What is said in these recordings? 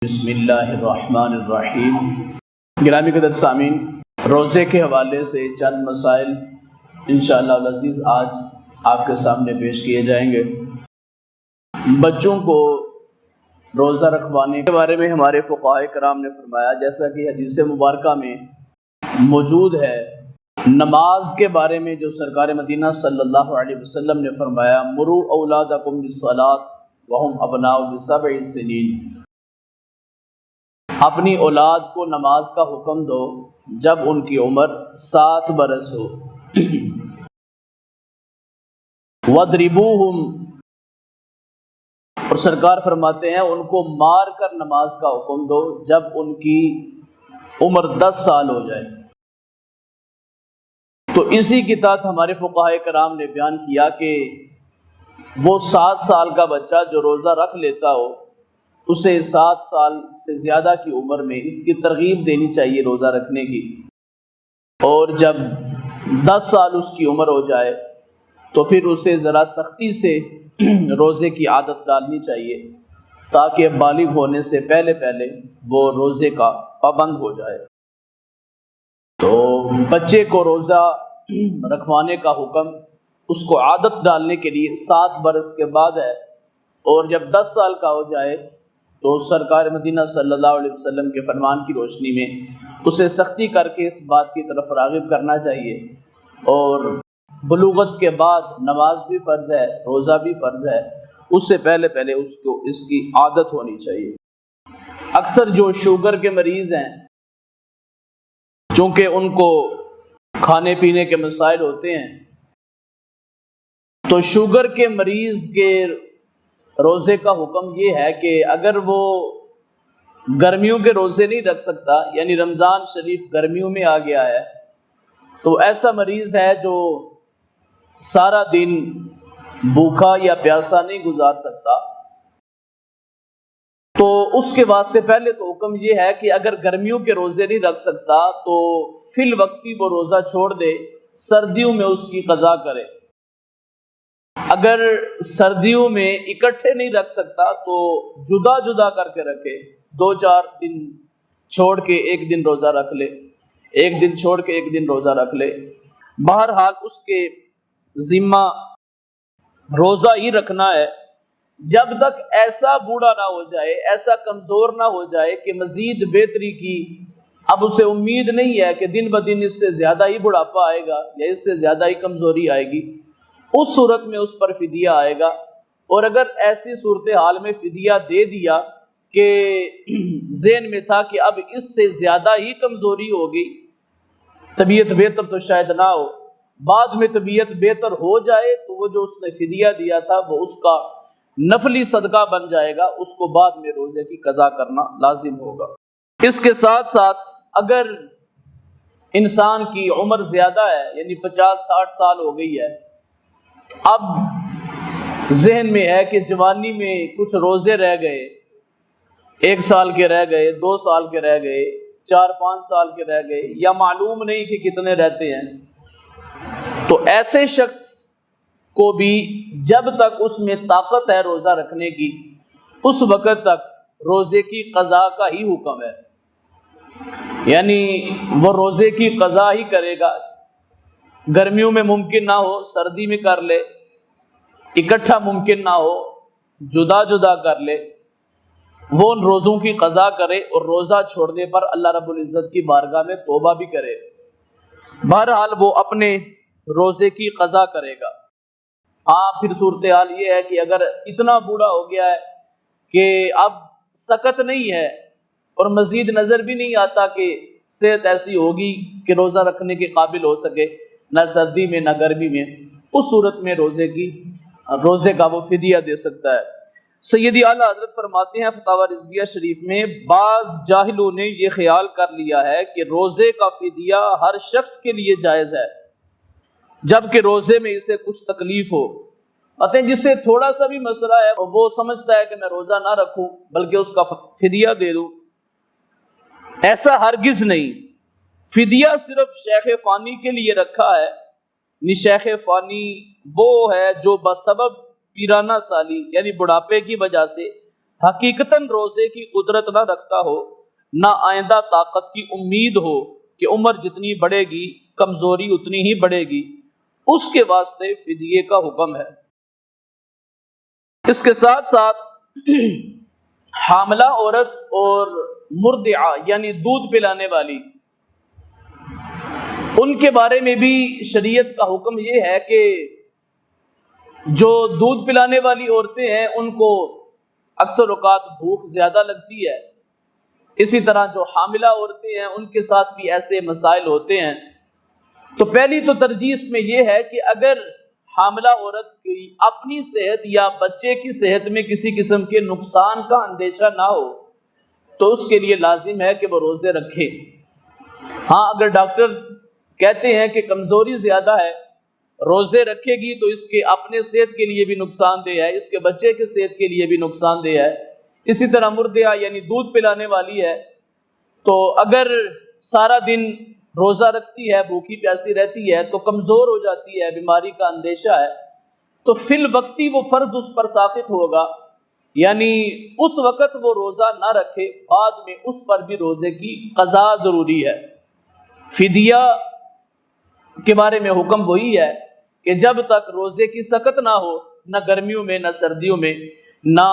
بسم اللہ الرحمن الرحیم۔ گرامی قدر سامعین، روزے کے حوالے سے چند مسائل انشاءاللہ العزیز آج آپ کے سامنے پیش کیے جائیں گے۔ بچوں کو روزہ رکھوانے کے بارے میں ہمارے فقہاء کرام نے فرمایا، جیسا کہ حدیث مبارکہ میں موجود ہے، نماز کے بارے میں جو سرکار مدینہ صلی اللہ علیہ وسلم نے فرمایا، مروا اولادکم بالصلاۃ وہم ابناء بسبع سنین، اپنی اولاد کو نماز کا حکم دو جب ان کی عمر 7 برس ہو۔ وَاضْرِبُوهُمْ، اور سرکار فرماتے ہیں ان کو مار کر نماز کا حکم دو جب ان کی عمر 10 سال ہو جائے۔ تو اسی کی تحت ہمارے فقہاء کرام نے بیان کیا کہ وہ 7 سال کا بچہ جو روزہ رکھ لیتا ہو، اسے 7 سال سے زیادہ کی عمر میں اس کی ترغیب دینی چاہیے روزہ رکھنے کی، اور جب 10 سال اس کی عمر ہو جائے تو پھر اسے ذرا سختی سے روزے کی عادت ڈالنی چاہیے تاکہ بالغ ہونے سے پہلے وہ روزے کا پابند ہو جائے۔ تو بچے کو روزہ رکھوانے کا حکم اس کو عادت ڈالنے کے لیے 7 برس کے بعد ہے، اور جب 10 سال کا ہو جائے تو سرکار مدینہ صلی اللہ علیہ وسلم کے فرمان کی روشنی میں اسے سختی کر کے اس بات کی طرف راغب کرنا چاہیے، اور بلوغت کے بعد نماز بھی فرض ہے، روزہ بھی فرض ہے، اس سے پہلے اس کو اس کی عادت ہونی چاہیے۔ اکثر جو شوگر کے مریض ہیں، چونکہ ان کو کھانے پینے کے مسائل ہوتے ہیں، تو شوگر کے مریض کے روزے کا حکم یہ ہے کہ اگر وہ گرمیوں کے روزے نہیں رکھ سکتا، یعنی رمضان شریف گرمیوں میں آ گیا ہے، تو ایسا مریض ہے جو سارا دن بھوکا یا پیاسا نہیں گزار سکتا، تو اس کے واسطے پہلے تو حکم یہ ہے کہ اگر گرمیوں کے روزے نہیں رکھ سکتا تو فی الوقت وہ روزہ چھوڑ دے، سردیوں میں اس کی قضا کرے۔ اگر سردیوں میں اکٹھے نہیں رکھ سکتا تو جدا جدا کر کے رکھے، 2-4 دن چھوڑ کے ایک دن روزہ رکھ لے، ایک دن چھوڑ کے ایک دن روزہ رکھ لے۔ بہرحال اس کے ذمہ روزہ ہی رکھنا ہے جب تک ایسا بوڑھا نہ ہو جائے، ایسا کمزور نہ ہو جائے کہ مزید بہتری کی اب اسے امید نہیں ہے کہ دن بدن اس سے زیادہ ہی بڑھاپا آئے گا یا اس سے زیادہ ہی کمزوری آئے گی، اس صورت میں اس پر فدیہ آئے گا۔ اور اگر ایسی صورتحال میں فدیہ دے دیا کہ ذہن میں تھا کہ اب اس سے زیادہ ہی کمزوری ہوگی، طبیعت بہتر تو شاید نہ ہو، بعد میں طبیعت بہتر ہو جائے تو وہ جو اس نے فدیہ دیا تھا وہ اس کا نفلی صدقہ بن جائے گا، اس کو بعد میں روزے کی قضا کرنا لازم ہوگا۔ اس کے ساتھ ساتھ اگر انسان کی عمر زیادہ ہے، یعنی 50-60 سال ہو گئی ہے، اب ذہن میں ہے کہ جوانی میں کچھ روزے رہ گئے، 1 سال کے رہ گئے، 2 سال کے رہ گئے، 4-5 سال کے رہ گئے، یا معلوم نہیں کہ کتنے رہتے ہیں، تو ایسے شخص کو بھی جب تک اس میں طاقت ہے روزہ رکھنے کی، اس وقت تک روزے کی قضا کا ہی حکم ہے، یعنی وہ روزے کی قضا ہی کرے گا۔ گرمیوں میں ممکن نہ ہو سردی میں کر لے، اکٹھا ممکن نہ ہو جدا جدا کر لے، وہ ان روزوں کی قضا کرے، اور روزہ چھوڑنے پر اللہ رب العزت کی بارگاہ میں توبہ بھی کرے۔ بہرحال وہ اپنے روزے کی قضا کرے گا۔ ہاں، پھر صورتحال یہ ہے کہ اگر اتنا بوڑھا ہو گیا ہے کہ اب سکت نہیں ہے اور مزید نظر بھی نہیں آتا کہ صحت ایسی ہوگی کہ روزہ رکھنے کے قابل ہو سکے، نہ سردی میں نہ گرمی میں، اس صورت میں روزے کا وہ فدیہ دے سکتا ہے۔ سیدی اعلیٰ حضرت فرماتے ہیں فتاوی رضویہ شریف میں، بعض جاہلوں نے یہ خیال کر لیا ہے کہ روزے کا فدیہ ہر شخص کے لیے جائز ہے، جبکہ روزے میں اسے کچھ تکلیف ہو۔ جسے تھوڑا سا بھی مسئلہ ہے وہ سمجھتا ہے کہ میں روزہ نہ رکھوں بلکہ اس کا فدیہ دے دوں۔ ایسا ہرگز نہیں، فدیہ صرف شیخ فانی کے لیے رکھا ہے۔ شیخ فانی وہ ہے جو بسبب پیرانہ سالی یعنی بڑھاپے کی وجہ سے حقیقتاً روزے کی قدرت نہ رکھتا ہو، نہ آئندہ طاقت کی امید ہو کہ عمر جتنی بڑھے گی کمزوری اتنی ہی بڑھے گی، اس کے واسطے فدیے کا حکم ہے۔ اس کے ساتھ ساتھ حاملہ عورت اور مرضعہ یعنی دودھ پلانے والی، ان کے بارے میں بھی شریعت کا حکم یہ ہے کہ جو دودھ پلانے والی عورتیں ہیں ان کو اکثر اوقات بھوک زیادہ لگتی ہے، اسی طرح جو حاملہ عورتیں ہیں ان کے ساتھ بھی ایسے مسائل ہوتے ہیں۔ تو پہلی تو ترجیح اس میں یہ ہے کہ اگر حاملہ عورت کی اپنی صحت یا بچے کی صحت میں کسی قسم کے نقصان کا اندیشہ نہ ہو تو اس کے لیے لازم ہے کہ وہ روزے رکھے۔ ہاں اگر ڈاکٹر کہتے ہیں کہ کمزوری زیادہ ہے، روزے رکھے گی تو اس کے اپنے صحت کے لیے بھی نقصان دہ ہے، اس کے بچے کے صحت کے لیے بھی نقصان دہ ہے۔ اسی طرح مرضعہ یعنی دودھ پلانے والی ہے، تو اگر سارا دن روزہ رکھتی ہے، بھوکی پیاسی رہتی ہے تو کمزور ہو جاتی ہے، بیماری کا اندیشہ ہے، تو فی الوقتی وہ فرض اس پر ساقط ہوگا، یعنی اس وقت وہ روزہ نہ رکھے، بعد میں اس پر بھی روزے کی قضا ضروری ہے۔ فدیہ کے بارے میں حکم وہی ہے کہ جب تک روزے کی سقط نہ ہو، نہ گرمیوں میں نہ سردیوں میں، نہ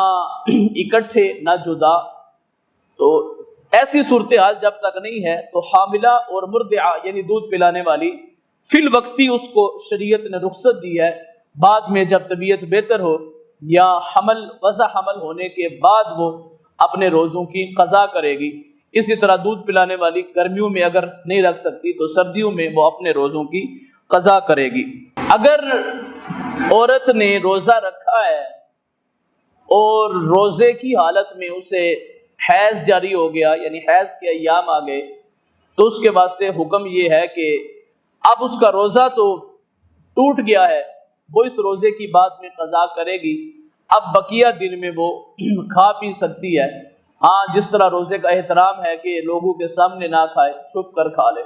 اکٹھے نہ جدا، تو ایسی صورتحال جب تک نہیں ہے تو حاملہ اور مرضعہ یعنی دودھ پلانے والی فی الوقتی اس کو شریعت نے رخصت دی ہے، بعد میں جب طبیعت بہتر ہو یا وضع حمل ہونے کے بعد وہ اپنے روزوں کی قضا کرے گی۔ اسی طرح دودھ پلانے والی گرمیوں میں اگر نہیں رکھ سکتی تو سردیوں میں وہ اپنے روزوں کی قضا کرے گی۔ اگر عورت نے روزہ رکھا ہے اور روزے کی حالت میں اسے حیض جاری ہو گیا، یعنی حیض کے ایام آ گئے، تو اس کے واسطے حکم یہ ہے کہ اب اس کا روزہ تو ٹوٹ گیا ہے، وہ اس روزے کی بعد میں قضا کرے گی، اب بقیہ دن میں وہ کھا پی سکتی ہے۔ ہاں جس طرح روزے کا احترام ہے کہ لوگوں کے سامنے نہ کھائے، چھپ کر کھا لے۔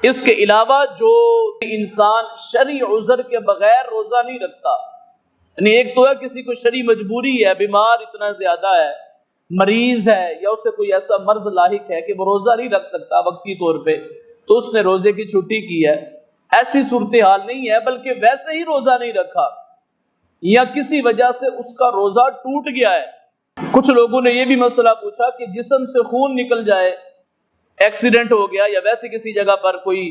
اس کے علاوہ جو انسان شرعی عذر کے بغیر روزہ نہیں رکھتا، یعنی ایک تو ہے کسی کو شرعی مجبوری ہے، بیمار اتنا زیادہ ہے، مریض ہے، یا اسے کوئی ایسا مرض لاحق ہے کہ وہ روزہ نہیں رکھ سکتا وقتی طور پہ، تو اس نے روزے کی چھٹی کی ہے، ایسی صورتحال نہیں ہے، بلکہ ویسے ہی روزہ نہیں رکھا یا کسی وجہ سے اس کا روزہ ٹوٹ گیا ہے۔ کچھ لوگوں نے یہ بھی مسئلہ پوچھا کہ جسم سے خون نکل جائے، ایکسیڈنٹ ہو گیا یا ویسے کسی جگہ پر کوئی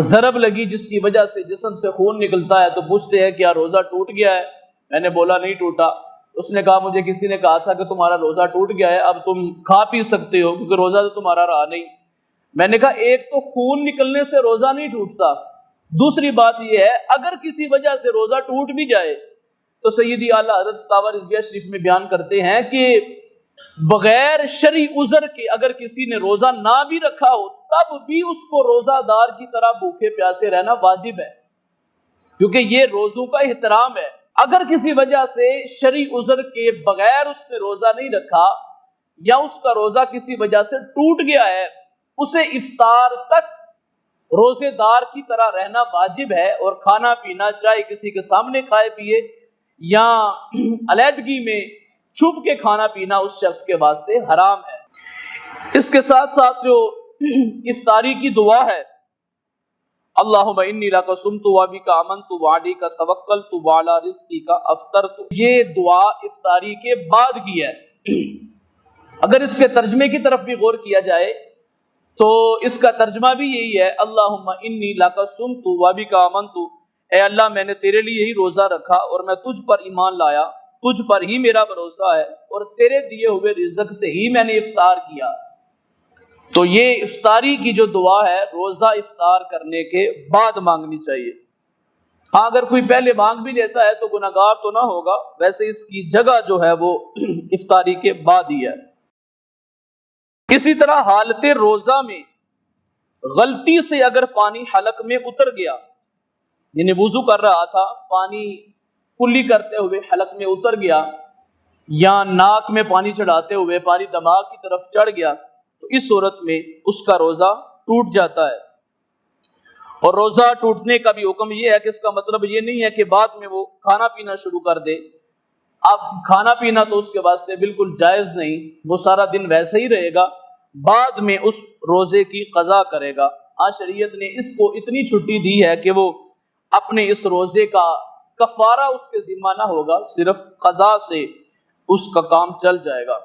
ضرب لگی جس کی وجہ سے جسم سے خون نکلتا ہے، تو پوچھتے ہیں کیا روزہ ٹوٹ گیا ہے؟ میں نے بولا نہیں ٹوٹا۔ اس نے کہا مجھے کسی نے کہا تھا کہ تمہارا روزہ ٹوٹ گیا ہے، اب تم کھا پی سکتے ہو کیونکہ روزہ تو تمہارا رہا نہیں۔ میں نے کہا ایک تو خون نکلنے سے روزہ نہیں ٹوٹتا، دوسری بات یہ ہے اگر کسی وجہ سے روزہ ٹوٹ بھی جائے تو سیدی اعلیٰ حضرت فتاوی رضویہ شریف میں بیان کرتے ہیں کہ بغیر شرعی عذر کے اگر کسی نے روزہ نہ بھی رکھا ہو تب بھی اس کو روزہ دار کی طرح بھوکے پیاسے رہنا واجب ہے، کیونکہ یہ روزوں کا احترام ہے۔ اگر کسی وجہ سے شرعی عذر کے بغیر اس نے روزہ نہیں رکھا یا اس کا روزہ کسی وجہ سے ٹوٹ گیا ہے، اسے افطار تک روزے دار کی طرح رہنا واجب ہے، اور کھانا پینا چاہے کسی کے سامنے کھائے پیے یا علیحدگی میں چھپ کے کھانا پینا اس شخص کے واسطے حرام ہے۔ اس کے ساتھ ساتھ جو افطاری کی دعا ہے، اللہم انی لک صمت وبک آمنت وعلیک توکلت وعلی رزقک افطرت، یہ دعا افطاری کے بعد کی ہے۔ اگر اس کے ترجمے کی طرف بھی غور کیا جائے تو اس کا ترجمہ بھی یہی ہے، اللہم انی لک صمت وبک آمنت، اے اللہ میں نے تیرے لیے ہی روزہ رکھا اور میں تجھ پر ایمان لایا، تجھ پر ہی میرا بھروسہ ہے اور تیرے دیے ہوئے رزق سے ہی میں نے افطار کیا۔ تو یہ افطاری کی جو دعا ہے روزہ افطار کرنے کے بعد مانگنی چاہیے۔ ہاں اگر کوئی پہلے مانگ بھی لیتا ہے تو گناہگار تو نہ ہوگا، ویسے اس کی جگہ جو ہے وہ افطاری کے بعد ہی ہے۔ اسی طرح حالت روزہ میں غلطی سے اگر پانی حلق میں اتر گیا، یعنی وضو کر رہا تھا، پانی کلی کرتے ہوئے حلق میں اتر گیا یا ناک میں پانی چڑھاتے ہوئے پانی دماغ کی طرف چڑھ گیا، تو اس صورت میں اس کا روزہ ٹوٹ جاتا ہے۔ اور روزہ ٹوٹنے کا بھی حکم یہ ہے کہ اس کا مطلب یہ نہیں ہے کہ بعد میں وہ کھانا پینا شروع کر دے، اب کھانا پینا تو اس کے واسطے بالکل جائز نہیں، وہ سارا دن ویسے ہی رہے گا، بعد میں اس روزے کی قضا کرے گا۔ شریعت نے اس کو اتنی چھٹی دی ہے کہ وہ اپنے اس روزے کا کفارہ اس کے ذمہ نہ ہوگا، صرف قضا سے اس کا کام چل جائے گا۔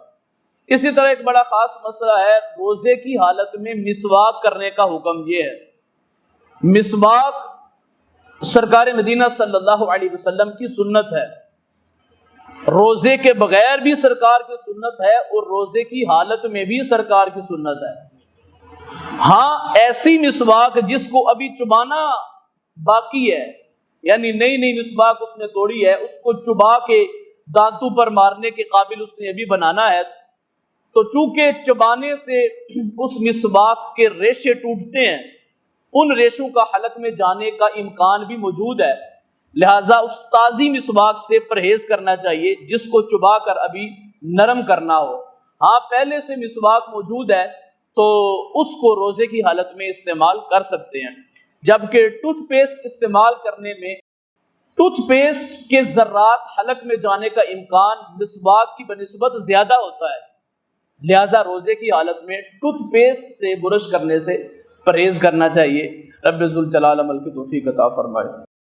اسی طرح ایک بڑا خاص مسئلہ ہے، روزے کی حالت میں مسواک کرنے کا حکم یہ ہے۔ مسواک سرکار مدینہ صلی اللہ علیہ وسلم کی سنت ہے، روزے کے بغیر بھی سرکار کی سنت ہے اور روزے کی حالت میں بھی سرکار کی سنت ہے۔ ہاں ایسی مسواک جس کو ابھی چبانا باقی ہے، یعنی نئی نئی مسواک اس نے توڑی ہے، اس کو چبا کے دانتوں پر مارنے کے قابل اس نے ابھی بنانا ہے، تو چونکہ چبانے سے اس مسواک کے ریشے ٹوٹتے ہیں، ان ریشوں کا حلق میں جانے کا امکان بھی موجود ہے، لہٰذا اس تازی مسواک سے پرہیز کرنا چاہیے جس کو چبا کر ابھی نرم کرنا ہو۔ ہاں پہلے سے مسواک موجود ہے تو اس کو روزے کی حالت میں استعمال کر سکتے ہیں، جبکہ ٹوتھ پیسٹ استعمال کرنے میں ٹوتھ پیسٹ کے ذرات حلق میں جانے کا امکان مسواک کی بنسبت زیادہ ہوتا ہے، لہذا روزے کی حالت میں ٹوتھ پیسٹ سے برش کرنے سے پرہیز کرنا چاہیے۔ رب ذوالجلال عمل کی توفیق عطا فرمائے۔